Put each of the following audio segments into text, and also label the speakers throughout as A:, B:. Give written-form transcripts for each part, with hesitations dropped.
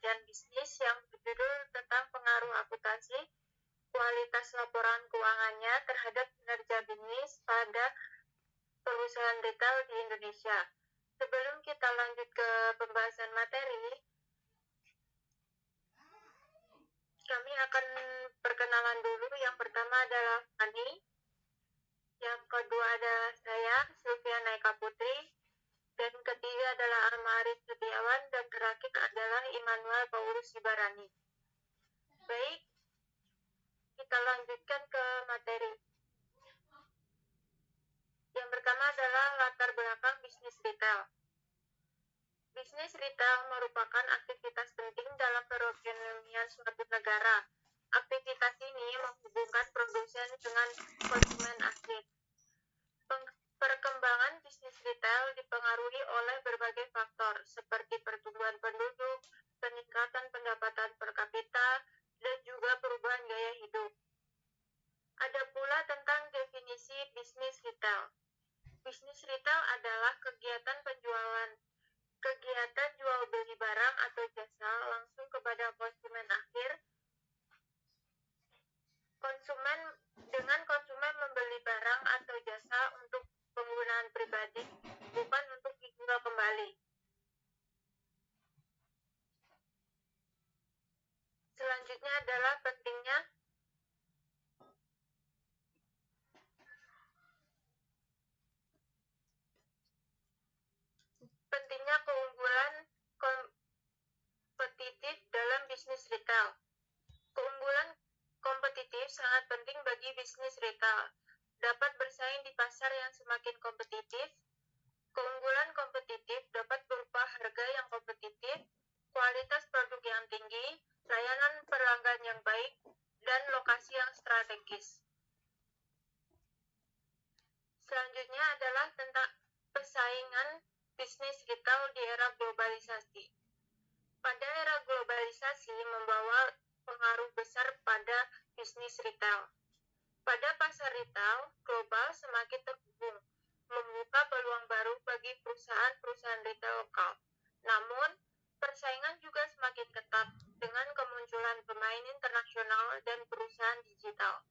A: penelitian bisnis yang berjudul tentang pengaruh akuntansi, kualitas laporan keuangannya terhadap kinerja bisnis pada perusahaan retail di Indonesia. Sebelum kita lanjut ke pembahasan materi, kami akan perkenalan dulu. Yang pertama adalah Fani, yang kedua adalah saya, Sylvia Naika Putri, dan ketiga adalah Alma Arif Setiawan, dan terakhir adalah Immanuel Paulus Sibarani. Baik, kita lanjutkan ke materi. Yang pertama adalah latar belakang bisnis retail. Bisnis retail merupakan aktivitas penting dalam perekonomian suatu negara. Aktivitas ini menghubungkan produsen dengan konsumen akhir. Perkembangan bisnis retail dipengaruhi oleh berbagai faktor, seperti pertumbuhan penduduk, peningkatan pendapatan per kapita, dan juga perubahan gaya hidup. Ada pula tentang definisi bisnis retail. Bisnis retail adalah kegiatan jual beli barang atau jasa langsung kepada konsumen akhir. Konsumen membeli barang atau jasa untuk penggunaan pribadi, bukan untuk dijual kembali. Selanjutnya adalah pentingnya keunggulan kompetitif dalam bisnis retail. Keunggulan kompetitif sangat penting bagi bisnis retail. Dapat bersaing di pasar yang semakin kompetitif. Keunggulan kompetitif dapat berupa harga yang kompetitif, kualitas produk yang tinggi, layanan pelanggan yang baik, dan lokasi yang strategis. Selanjutnya adalah tentang persaingan bisnis retail di era globalisasi. Pada era globalisasi membawa pengaruh besar pada bisnis retail. Pada pasar retail global semakin terhubung, membuka peluang baru bagi perusahaan-perusahaan retail lokal. Namun, persaingan juga semakin ketat dengan kemunculan pemain internasional dan perusahaan digital.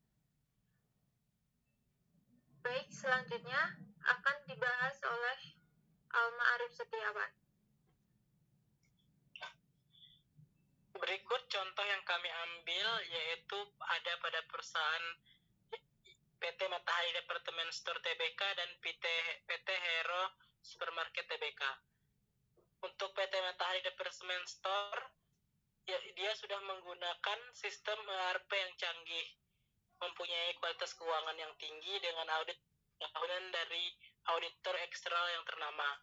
A: Baik, selanjutnya akan dibahas oleh Alma Arif Setiawan.
B: Berikut contoh yang kami ambil yaitu ada pada perusahaan PT Matahari Department Store Tbk dan PT Hero Supermarket Tbk. Untuk PT Matahari Department Store, dia sudah menggunakan sistem ERP yang canggih, mempunyai kualitas keuangan yang tinggi dengan audit tahunan dari auditor eksternal yang ternama,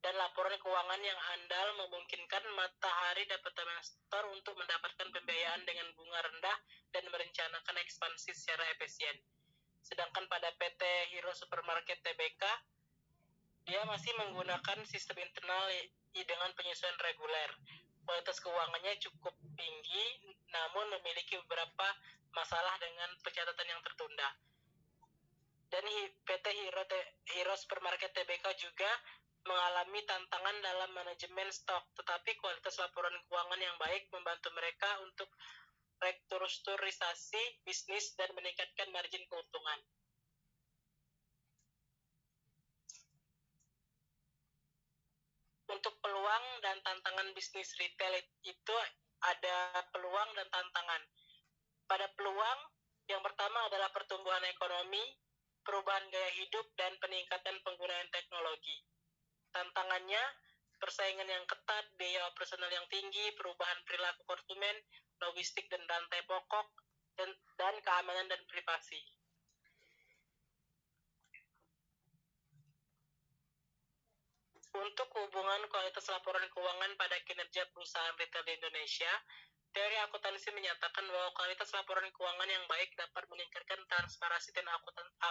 B: dan laporan keuangan yang andal memungkinkan Matahari Department Store untuk mendapatkan pembiayaan dengan bunga rendah dan merencanakan ekspansi secara efisien. Sedangkan pada PT Hero Supermarket Tbk, dia masih menggunakan sistem internal dengan penyesuaian reguler. Kualitas keuangannya cukup tinggi, namun memiliki beberapa masalah dengan pencatatan yang tertunda. Dan PT Hero Supermarket Tbk juga mengalami tantangan dalam manajemen stok, tetapi kualitas laporan keuangan yang baik membantu mereka untuk restrukturisasi bisnis dan meningkatkan margin keuntungan. Untuk peluang dan tantangan bisnis retail itu ada peluang dan tantangan. Pada peluang, yang pertama adalah pertumbuhan ekonomi, perubahan gaya hidup, dan peningkatan penggunaan teknologi. Tantangannya, persaingan yang ketat, biaya operasional yang tinggi, perubahan perilaku konsumen, logistik dan rantai pokok, dan keamanan dan privasi. Untuk hubungan kualitas laporan keuangan pada kinerja perusahaan retail di Indonesia, teori akuntansi menyatakan bahwa kualitas laporan keuangan yang baik dapat meningkatkan transparansi dan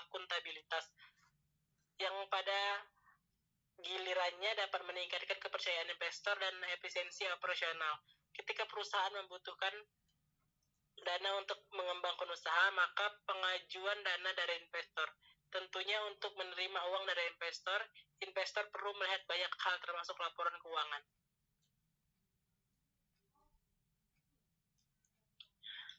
B: akuntabilitas, yang pada gilirannya dapat meningkatkan kepercayaan investor dan efisiensi operasional. Ketika perusahaan membutuhkan dana untuk mengembangkan usaha, maka pengajuan dana dari investor. Tentunya untuk menerima uang dari investor perlu melihat banyak hal termasuk laporan keuangan.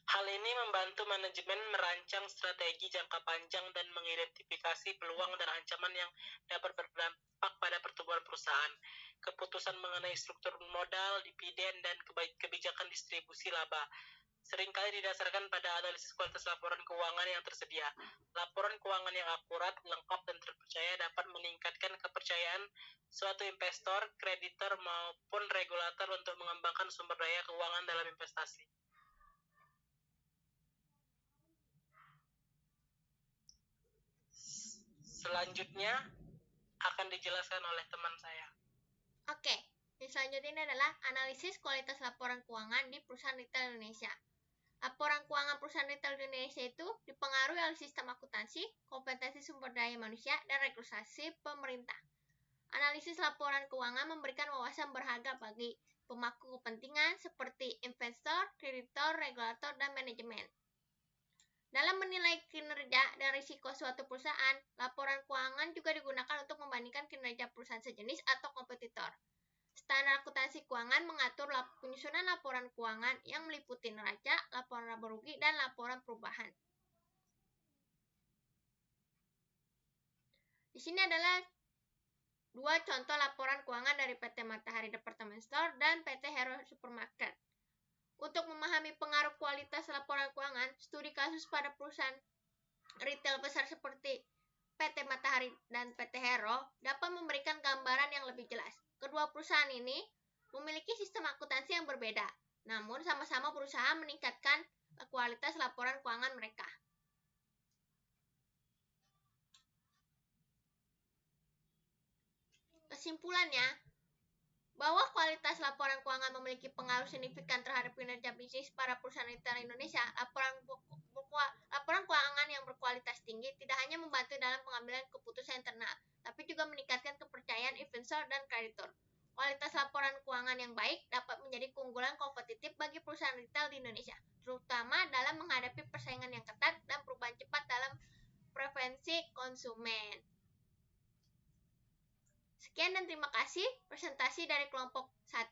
B: Hal ini membantu manajemen merancang strategi jangka panjang dan mengidentifikasi peluang dan ancaman yang dapat berdampak pada pertumbuhan perusahaan. Keputusan mengenai struktur modal, dividen, dan kebijakan distribusi laba seringkali didasarkan pada analisis kualitas laporan keuangan yang tersedia. Laporan keuangan yang akurat, lengkap, dan terpercaya dapat meningkatkan kepercayaan suatu investor, kreditor, maupun regulator untuk mengembangkan sumber daya keuangan dalam investasi. Selanjutnya akan dijelaskan oleh teman saya.
C: Oke, yang selanjutnya ini adalah analisis kualitas laporan keuangan di perusahaan retail Indonesia. Laporan keuangan perusahaan retail di Indonesia itu dipengaruhi oleh sistem akuntansi, kompetensi sumber daya manusia, dan regulasi pemerintah. Analisis laporan keuangan memberikan wawasan berharga bagi pemangku kepentingan seperti investor, kreditor, regulator, dan manajemen. Dalam menilai kinerja dan risiko suatu perusahaan, laporan keuangan juga digunakan untuk membandingkan kinerja perusahaan sejenis atau kompetitor. Standar akuntansi keuangan mengatur penyusunan laporan keuangan yang meliputi neraca, laporan laba rugi, dan laporan perubahan. Di sini adalah dua contoh laporan keuangan dari PT Matahari Department Store dan PT Hero Supermarket. Untuk memahami pengaruh kualitas laporan keuangan, studi kasus pada perusahaan retail besar seperti PT Matahari dan PT Hero dapat memberikan gambaran yang lebih jelas. Kedua perusahaan ini memiliki sistem akuntansi yang berbeda, namun sama-sama berusaha meningkatkan kualitas laporan keuangan mereka. Kesimpulannya, bahwa kualitas laporan keuangan memiliki pengaruh signifikan terhadap kinerja bisnis para perusahaan retail Indonesia. Laporan keuangan yang berkualitas tinggi tidak hanya membantu dalam pengambilan keputusan internal, tapi juga meningkatkan kepercayaan investor dan kreditor. Kualitas laporan keuangan yang baik dapat menjadi keunggulan kompetitif bagi perusahaan retail di Indonesia, terutama dalam menghadapi persaingan yang ketat dan perubahan cepat dalam preferensi konsumen. Sekian dan terima kasih presentasi dari kelompok 1.